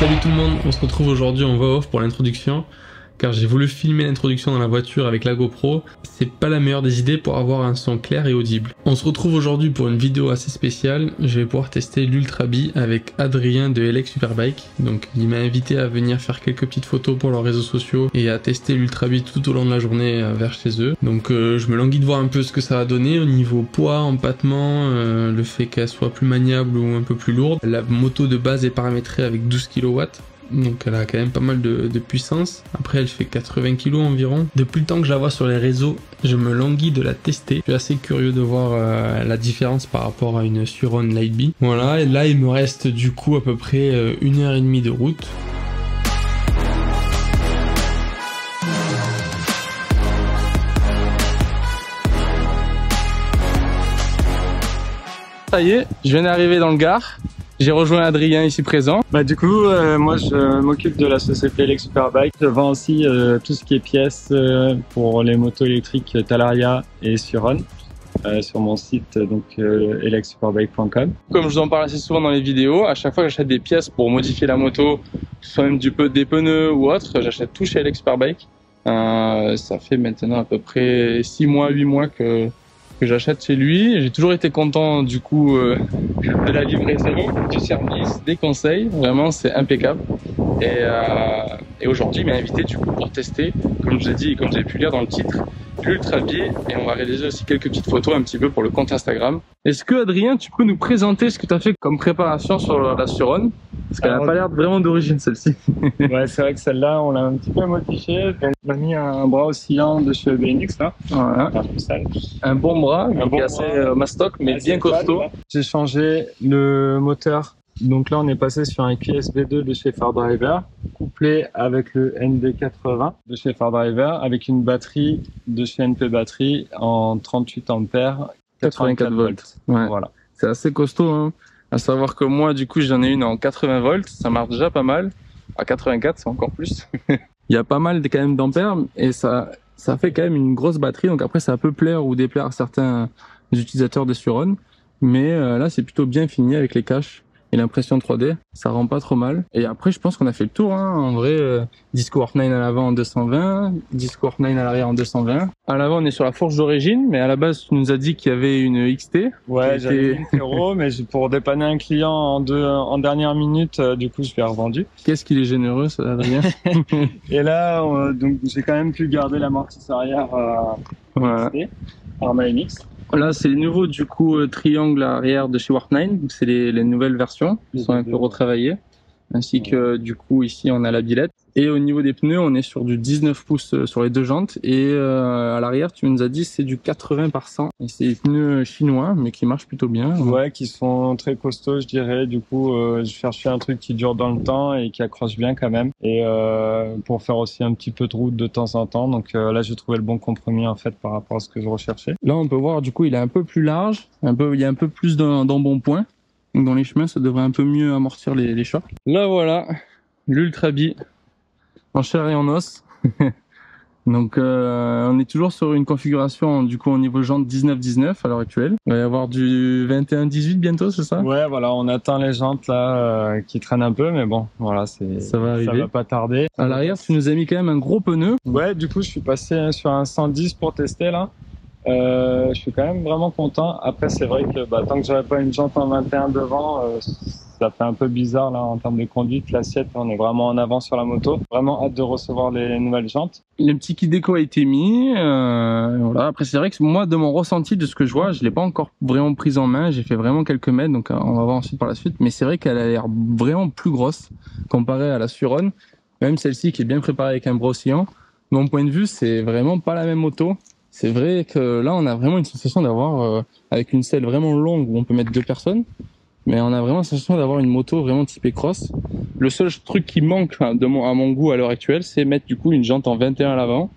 Salut tout le monde, on se retrouve aujourd'hui en voix off pour l'introduction, car j'ai voulu filmer l'introduction dans la voiture avec la GoPro. C'est pas la meilleure des idées pour avoir un son clair et audible. On se retrouve aujourd'hui pour une vidéo assez spéciale. Je vais pouvoir tester l'Ultra Bee avec Adrien de LX Superbike. Donc il m'a invité à venir faire quelques petites photos pour leurs réseaux sociaux et à tester l'Ultra Bee tout au long de la journée vers chez eux. Donc je me languis de voir un peu ce que ça va donner au niveau poids, empattement, le fait qu'elle soit plus maniable ou un peu plus lourde. La moto de base est paramétrée avec 12 kW. Donc elle a quand même pas mal de puissance. Après elle fait 80 kg environ. Depuis le temps que je la vois sur les réseaux, je me languis de la tester. Je suis assez curieux de voir la différence par rapport à une Suron Lightbee. Voilà, et là il me reste du coup à peu près 1h30 de route. Ça y est, je viens d'arriver dans le Gard. J'ai rejoint Adrien ici présent. Du coup, moi je m'occupe de la société LX Superbike. Je vends aussi tout ce qui est pièces pour les motos électriques Talaria et Suron sur mon site donc lxsuperbike.com. Comme je vous en parle assez souvent dans les vidéos, à chaque fois que j'achète des pièces pour modifier la moto, que ce soit même des pneus ou autre, j'achète tout chez LX Superbike. Ça fait maintenant à peu près 6 mois, 8 mois que j'achète chez lui. J'ai toujours été content du coup de la livraison, du service, des conseils. Vraiment, c'est impeccable. Et aujourd'hui, il m'a invité du coup pour tester, comme je l'ai dit et comme vous avez pu lire dans le titre, l'Ultra Bee. Et on va réaliser aussi quelques petites photos un petit peu pour le compte Instagram. Est-ce que Adrien, tu peux nous présenter ce que tu as fait comme préparation sur la Suron? Parce qu'elle n'a pas l'air vraiment d'origine celle-ci. Ouais, c'est vrai que celle-là, on l'a un petit peu modifiée. Donc, on a mis un bras oscillant de chez BNX là. Voilà. Un bon bras, qui est assez mastoc, mais bien costaud. J'ai changé le moteur. Donc là, on est passé sur un QSB2 de chez Far Driver, couplé avec le ND80 de chez Far Driver, avec une batterie de chez NP Batterie en 38 ampères, 84 volts. Ouais. Voilà. C'est assez costaud, hein. À savoir que moi, du coup, j'en ai une en 80 volts, ça marche déjà pas mal. À 84, c'est encore plus. Il y a pas mal quand même d'ampères et ça fait quand même une grosse batterie. Donc après, ça peut plaire ou déplaire à certains utilisateurs de Suron. Mais là, c'est plutôt bien fini avec les caches et l'impression 3D. Ça rend pas trop mal. Et après, je pense qu'on a fait le tour, hein. En vrai, Disco Warp 9 à l'avant en 220, Disco Warp 9 à l'arrière en 220. À l'avant, on est sur la fourche d'origine, mais à la base, tu nous as dit qu'il y avait une XT. Ouais, j'avais une Tero, mais pour dépanner un client en dernière minute, du coup, je l'ai revendu. Qu'est-ce qu'il est généreux, ça, Adrien. Et là, donc, j'ai quand même pu garder l'amortisseur arrière voilà. Arma MX. Là, c'est les nouveaux, du coup, triangles arrière de chez Warp 9. C'est les nouvelles versions qui sont un peu retravaillées. Ainsi que, du coup, ici, on a la billette. Et au niveau des pneus, on est sur du 19 pouces sur les deux jantes. Et à l'arrière, tu nous as dit, c'est du 80 par 100. Et c'est des pneus chinois, mais qui marchent plutôt bien. Ouais, qui sont très costauds, je dirais. Du coup, je cherchais un truc qui dure dans le temps et qui accroche bien quand même. Et pour faire aussi un petit peu de route de temps en temps. Donc là, j'ai trouvé le bon compromis, en fait, par rapport à ce que je recherchais. Là, on peut voir, du coup, il est un peu plus large. Il y a un peu plus d'embonpoint. Donc dans les chemins, ça devrait un peu mieux amortir les chocs. Là, voilà, l'Ultra Bee en chair et en os. Donc on est toujours sur une configuration du coup au niveau jante 19-19 à l'heure actuelle. Il va y avoir du 21-18 bientôt, c'est ça? Ouais, voilà, on attend les jantes là qui traînent un peu, mais bon, voilà, ça va pas tarder. À l'arrière, tu nous as mis quand même un gros pneu. Ouais, du coup, je suis passé sur un 110 pour tester là. Je suis quand même vraiment content. Après, c'est vrai que tant que j'aurais pas une jante en 21 devant, ça fait un peu bizarre là en termes de conduite. L'assiette, on est vraiment en avant sur la moto. Vraiment hâte de recevoir les nouvelles jantes. Le petit kit déco a été mis. Voilà. Après, c'est vrai que moi, de mon ressenti, de ce que je vois, je l'ai pas encore vraiment prise en main. J'ai fait vraiment quelques mètres, donc on va voir ensuite par la suite. Mais c'est vrai qu'elle a l'air vraiment plus grosse comparée à la Suron. Même celle-ci qui est bien préparée avec un bras oscillant. De mon point de vue, c'est vraiment pas la même moto. C'est vrai que là, on a vraiment une sensation d'avoir, avec une selle vraiment longue où on peut mettre deux personnes, mais on a vraiment la sensation d'avoir une moto vraiment typée cross. Le seul truc qui manque à mon goût à l'heure actuelle, c'est mettre du coup une jante en 21 à l'avant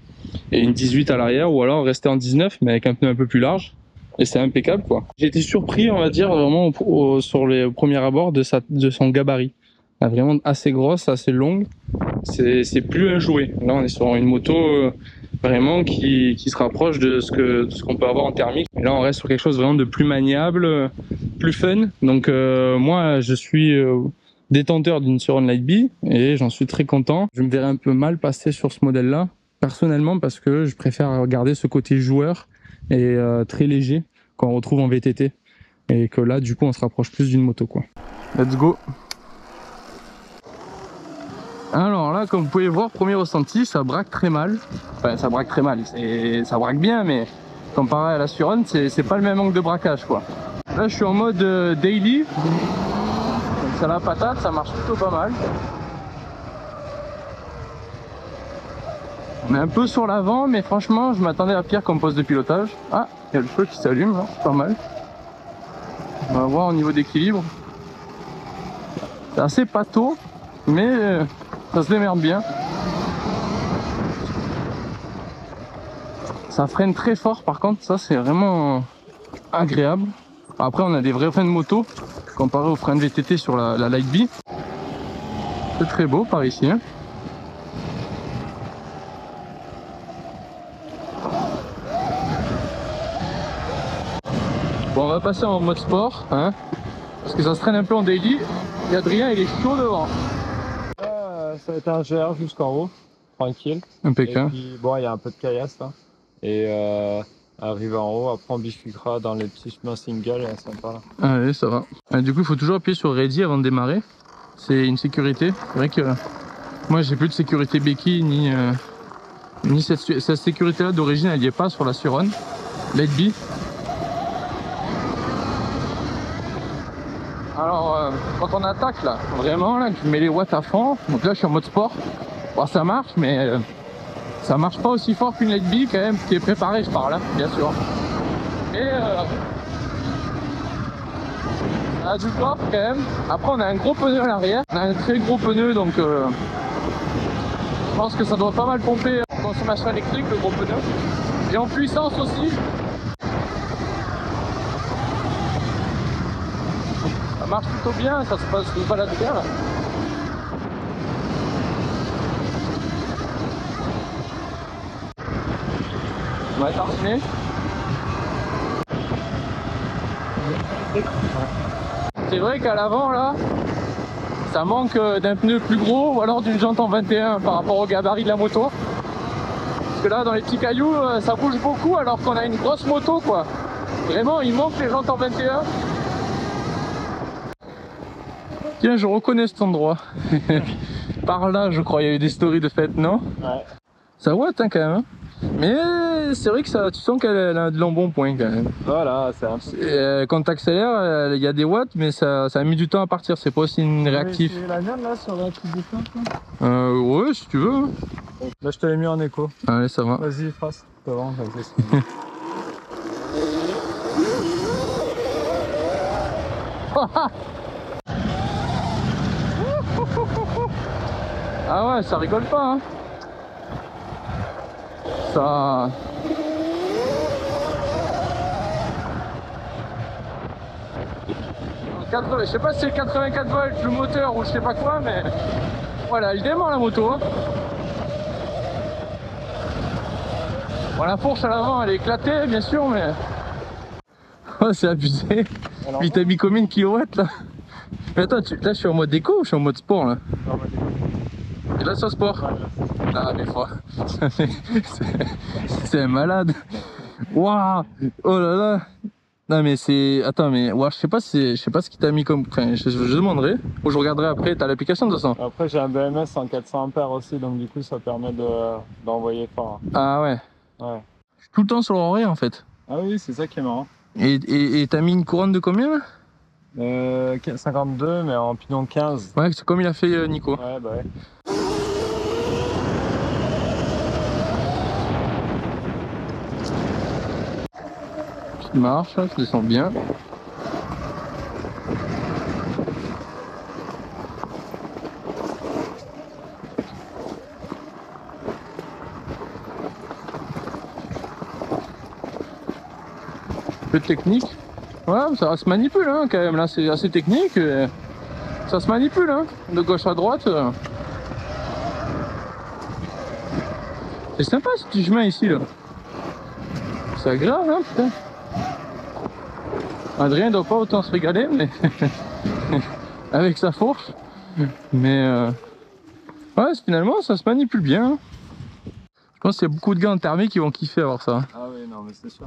et une 18 à l'arrière, ou alors rester en 19 mais avec un pneu un peu plus large. Et c'est impeccable, quoi. J'ai été surpris, on va dire, vraiment sur les premiers abords de son gabarit. Elle est vraiment assez grosse, assez longue. C'est plus un jouet. Là, on est sur une moto vraiment qui se rapproche de ce qu'on peut avoir en thermique. Et là, on reste sur quelque chose vraiment de plus maniable, plus fun. Donc moi, je suis détenteur d'une Suron Lightbee et j'en suis très content. Je me verrais un peu mal passer sur ce modèle-là, personnellement, parce que je préfère garder ce côté joueur et très léger qu'on retrouve en VTT. Et que là, du coup, on se rapproche plus d'une moto, quoi. Let's go! Alors là, comme vous pouvez voir, premier ressenti, ça braque très mal. Enfin, ça braque très mal, ça braque bien, mais comparé à la Suron, c'est pas le même angle de braquage, quoi. Là, je suis en mode daily. Donc, ça la patate, ça marche plutôt pas mal. On est un peu sur l'avant, mais franchement, je m'attendais à pire comme poste de pilotage. Ah, il y a le feu qui s'allume, là, c'est pas mal. On va voir au niveau d'équilibre. C'est assez pâteau, mais ça se démerde bien. Ça freine très fort par contre, ça c'est vraiment agréable. Après on a des vrais freins de moto comparé aux freins de VTT sur la Lightbee. C'est très beau par ici. Hein. Bon, on va passer en mode sport, hein, parce que ça se traîne un peu en daily. Et Adrien il est chaud devant. Ça va être un GR jusqu'en haut, tranquille. Impeccable. Et puis bon, il y a un peu de caillasse là. Et arrivé en haut, après on bifurquera dans les petits chemins single, sympa là. Allez, ça va. Du coup, il faut toujours appuyer sur Ready avant de démarrer. C'est une sécurité. C'est vrai que moi, j'ai plus de sécurité béquille ni cette sécurité-là d'origine, elle n'y est pas sur la Suron Lightbee. Alors, quand on attaque là, vraiment là, je mets les watts à fond. Donc là, je suis en mode sport. Bon, ça marche, mais ça marche pas aussi fort qu'une Lightbee quand même, qui est préparée, je parle, hein, bien sûr. Et on a du corps quand même. Après, on a un gros pneu à l'arrière. On a un très gros pneu, donc je pense que ça doit pas mal pomper en consommation électrique, le gros pneu. Et en puissance aussi. Ça marche plutôt bien, ça se balade bien là. On va terminer. C'est vrai qu'à l'avant là, ça manque d'un pneu plus gros ou alors d'une jante en 21 par rapport au gabarit de la moto. Parce que là dans les petits cailloux ça bouge beaucoup alors qu'on a une grosse moto quoi. Vraiment il manque les jantes en 21. Tiens, je reconnais cet endroit. Par là je crois il y a eu des stories de fête, non? Ouais. Ça watt hein, quand même. Hein. Mais c'est vrai que ça, tu sens qu'elle a de l'embonpoint quand même. Voilà, c'est un peu... Quand tu accélères, il y a des watts, mais ça a mis du temps à partir. C'est pas aussi une réactif. Tu veux la mienne là sur la petite détente là? Ouais, si tu veux. Là, je te l'ai mis en écho. Allez, ça va. Vas-y, face. Devant, vas-y. Ah ouais, ça rigole pas. Hein. Ça... Je sais pas si c'est 84 volts le moteur ou je sais pas quoi, mais voilà, il démarre la moto. Hein. Bon, la fourche à l'avant elle est éclatée bien sûr, mais oh, c'est abusé. Puis t'as mis combien de kilowatts là? Mais attends, là je suis en mode déco ou je suis en mode sport là? Et là c'est sport. Ah mais fois. C'est un malade. Waouh. Oh là là. Non mais c'est... Attends mais ouais, je sais pas ce qui t'a mis comme... Enfin je demanderai. Ou je regarderai après, t'as l'application de toute façon. Après j'ai un BMS en 400 ampères aussi, donc du coup ça permet d'envoyer fort. Ah ouais. Ouais. Je suis tout le temps sur l'horaire en fait. Ah oui, c'est ça qui est marrant. Et t'as mis une couronne de combien là? 52 mais en pignon 15. Ouais, c'est comme il a fait Nico. Ouais bah ouais. Petite marche, je descends bien. Peu de technique. Ouais, ça se manipule hein, quand même, là c'est assez technique. Ça se manipule hein, de gauche à droite. C'est sympa ce petit chemin ici là. C'est agréable hein, putain. Adrien doit pas autant se régaler, mais avec sa fourche. Mais ouais, finalement ça se manipule bien. Je pense qu'il y a beaucoup de gars en thermique qui vont kiffer avoir ça. Ah oui, non, mais c'est sûr.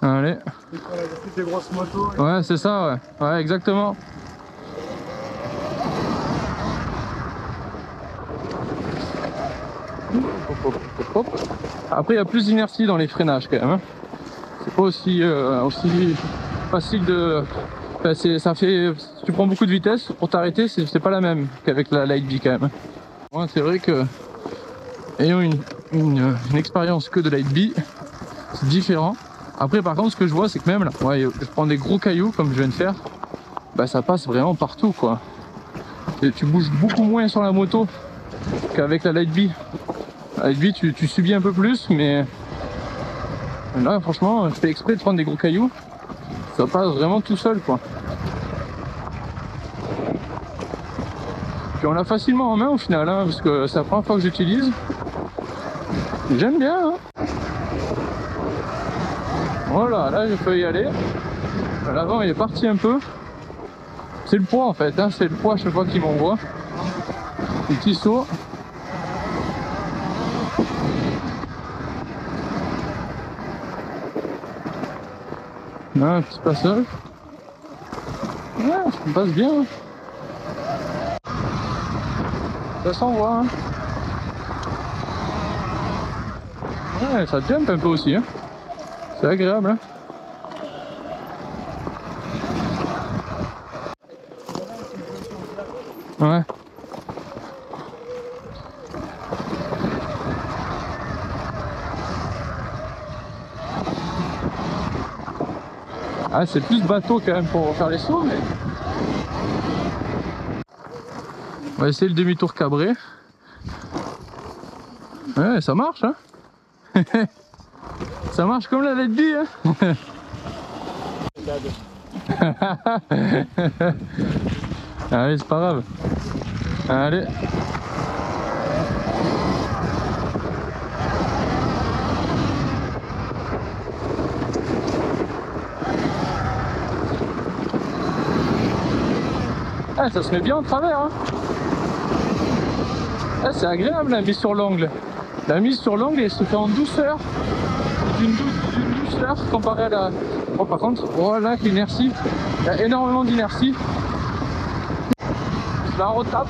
Allez. C'est pour les grosses motos. Ouais, c'est ça, ouais. Ouais, exactement. Après, il y a plus d'inertie dans les freinages quand même. Hein. C'est pas aussi facile de. Enfin, ça fait. Si tu prends beaucoup de vitesse pour t'arrêter, c'est pas la même qu'avec la Light Bee quand même. Ouais, c'est vrai que ayant une expérience que de Light Bee, c'est différent. Après, par contre, ce que je vois, c'est que même là, ouais, je prends des gros cailloux comme je viens de faire, bah ça passe vraiment partout quoi. Et tu bouges beaucoup moins sur la moto qu'avec la Light Bee. La Light Bee, tu subis un peu plus, mais là, franchement, je fais exprès de prendre des gros cailloux, ça passe vraiment tout seul quoi. Puis on l'a facilement en main au final, hein, parce que c'est la première fois que j'utilise. J'aime bien. Hein. Voilà, là je peux y aller. L'avant il est parti un peu. C'est le poids en fait, hein, c'est le poids à chaque fois qu'il m'envoie. Un petit saut. Là, un petit passage. Ouais, ça passe bien. Hein. Ça s'envoie. Hein. Ouais, ça jump un peu aussi. Hein. C'est agréable. Hein. Ouais. Ah, c'est plus bateau quand même pour faire les sauts, mais... On va essayer le demi-tour cabré. Ouais, ça marche, hein. Ça marche comme la Light Bee, hein. Allez, c'est pas grave. Allez. Ah, ça se met bien en travers, hein. Ah, c'est agréable la mise sur l'angle. La mise sur l'angle, elle se fait en douceur. D'une douceur comparée à la... Oh, par contre, voilà l'inertie. Il y a énormément d'inertie. Je la retape.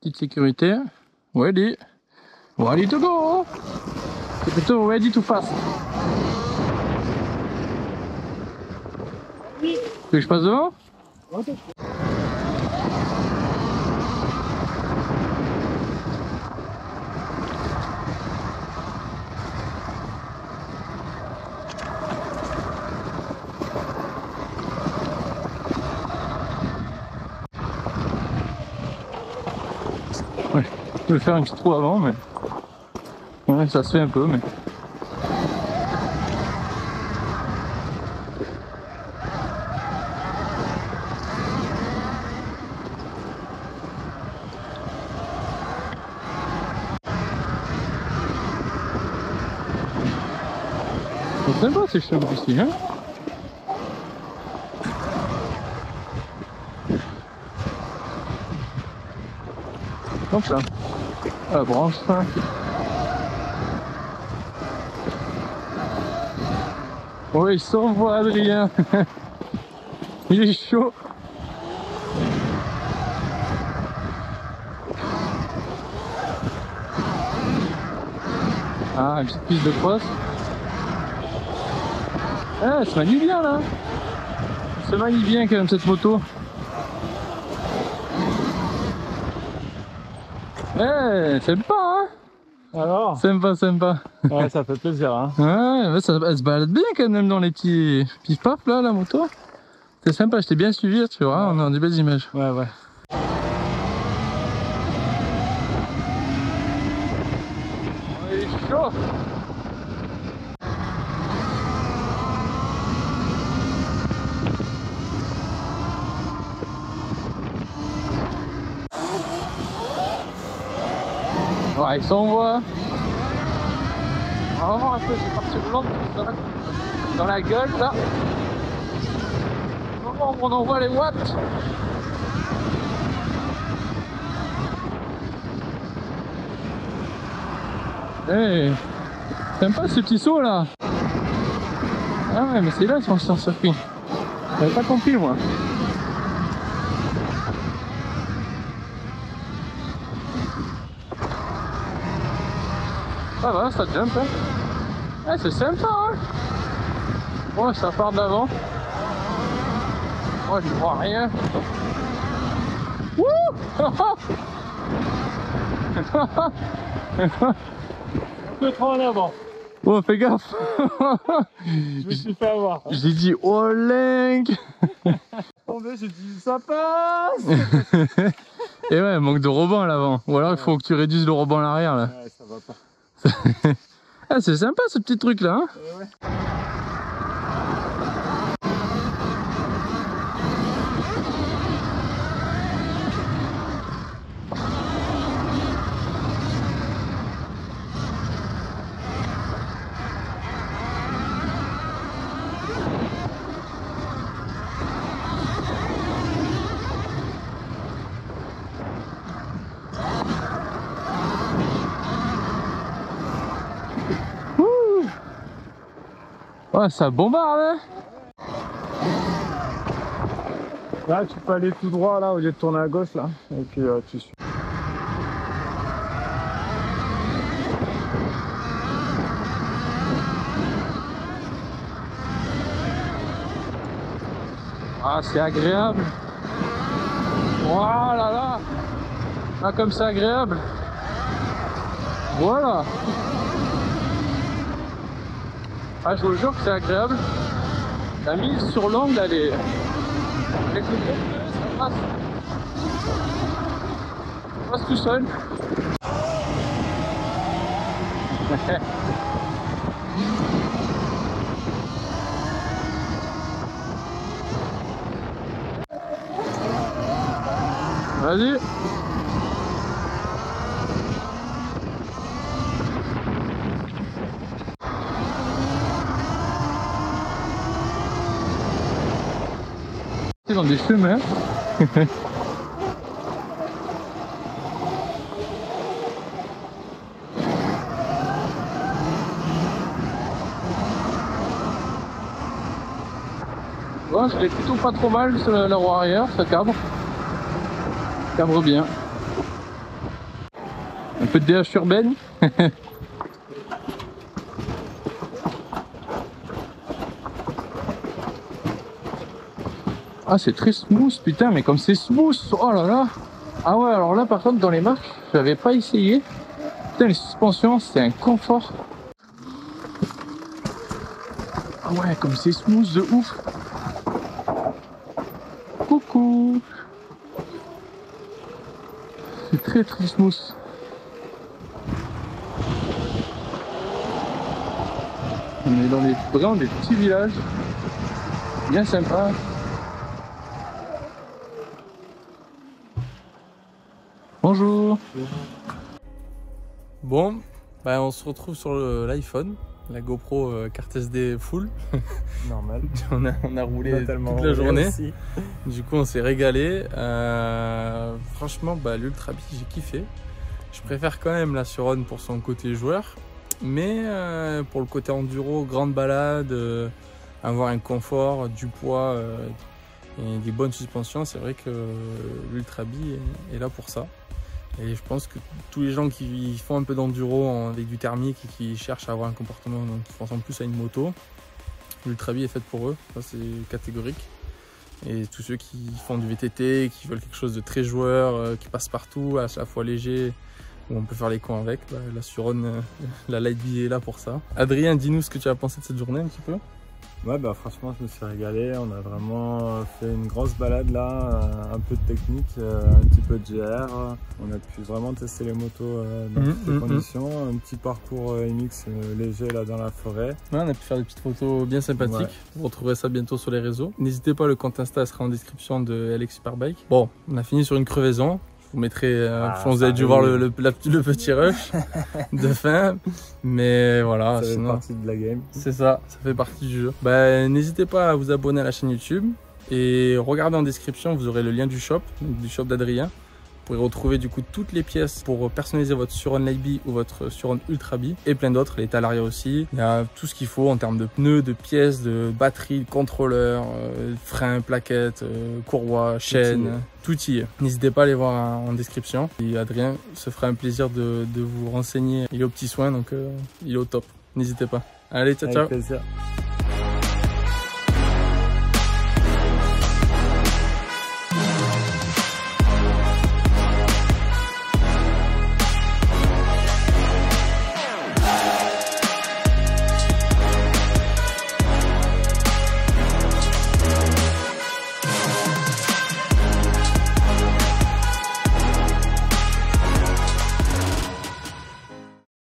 Petite sécurité. Ready. Ready to go. C'est plutôt ready to fast. Tu veux que je passe devant? Ouais, je vais faire un petit trou avant, mais ouais, ça se fait un peu, mais c'est sympa ces chevaux ici, hein. Donc là, à la branche. Oh, il s'envoie Adrien. Il est chaud. Ah, une petite piste de crosse. Ah, elle se manie bien là. Elle se manie bien quand même cette moto. Eh, sympa hein. Alors? Sympa, sympa. Ouais, ça fait plaisir, hein. Ouais, elle se balade bien quand même dans les petits pif-paf là, la moto. C'est sympa, je t'ai bien suivi, tu vois, on a des belles images. Ouais, ouais. Il est chaud. Ouais, ils s'envoient. On va voir un peu, c'est parti de l'ombre dans la gueule là. On va voir où on envoie les watts. Hey, sympa ce petit saut là. Ah ouais, mais c'est là sur le circuit. J'avais pas compris moi. Ça va, ça jump hein. Ouais, c'est sympa hein. Ouais, ça part de l'avant. Moi je vois rien. Wouh. Un peu trop en avant. Oh, fais gaffe. Je me suis fait avoir. J'ai dit oh link. J'ai dit ça passe. Et ouais, manque de rebond à l'avant. Ou alors il faut que tu réduises le rebond à l'arrière là. Ouais, ça va pas. Ah, c'est sympa ce petit truc là hein. Ouais. Ouais, ça bombarde hein. Là, tu peux aller tout droit là au lieu de tourner à gauche là. Et puis tu suis. Ah, c'est agréable. Voilà là. Ah, comme c'est agréable. Voilà. Ah, je vous jure que c'est agréable. La mise sur l'angle, elle est... Avec le gros pneu, ça passe. Ça passe tout seul. Vas-y. Dans des chemins. Bon, je l'ai plutôt pas trop mal sur la roue arrière, ça cabre. Cabre bien. Un peu de DH urbaine. Ah, c'est très smooth, putain, mais comme c'est smooth, oh là là. Ah ouais, alors là, par contre, dans les marches, j'avais pas essayé. Putain, les suspensions, c'est un confort. Ah ouais, comme c'est smooth de ouf. Coucou. C'est très très smooth. On est dans vraiment des petits villages. Bien sympa. Bonjour. Bon, bah on se retrouve sur l'iPhone, la GoPro carte SD full. Normal. on a roulé toute la journée. Aussi. Du coup, on s'est régalé. Franchement, bah, l'Ultra Bee, j'ai kiffé. Je préfère quand même la Suron pour son côté joueur. Mais pour le côté enduro, grande balade, avoir un confort, du poids et des bonnes suspensions, c'est vrai que l'Ultra Bee est là pour ça. Et je pense que tous les gens qui font un peu d'enduro avec du thermique et qui cherchent à avoir un comportement qui ressemble plus à une moto, l'Ultra Bee est faite pour eux, ça c'est catégorique. Et tous ceux qui font du VTT, qui veulent quelque chose de très joueur, qui passe partout, à la fois léger, où on peut faire les cons avec, bah, la Suron, la Light Bee est là pour ça. Adrien, dis-nous ce que tu as pensé de cette journée un petit peu. Ouais, bah franchement, je me suis régalé. On a vraiment fait une grosse balade là, un peu de technique, un petit peu de GR. On a pu vraiment tester les motos dans toutes les conditions. Un petit parcours MX léger là dans la forêt. Ouais, on a pu faire des petites photos bien sympathiques. Ouais. Vous retrouverez ça bientôt sur les réseaux. N'hésitez pas, le compte Insta sera en description de LX Superbike. Bon, on a fini sur une crevaison. vous mettrai, je pense que vous avez dû voir le petit rush de fin. Mais voilà, ça sinon, fait partie de la game. c'est ça fait partie du jeu. Bah, n'hésitez pas à vous abonner à la chaîne YouTube et regardez en description, vous aurez le lien du shop d'Adrien. Vous pourrez retrouver du coup toutes les pièces pour personnaliser votre Sur-On Lightbee ou votre Sur-On Ultrabee et plein d'autres, les Talaria aussi. Il y a tout ce qu'il faut en termes de pneus, de pièces, de batteries, de contrôleurs, freins, plaquettes, courroies, chaînes, tout y est. N'hésitez pas à aller voir en description. Et Adrien se fera un plaisir de vous renseigner. Il est aux petits soins, donc il est au top. N'hésitez pas. Allez, ciao, ciao. Avec plaisir.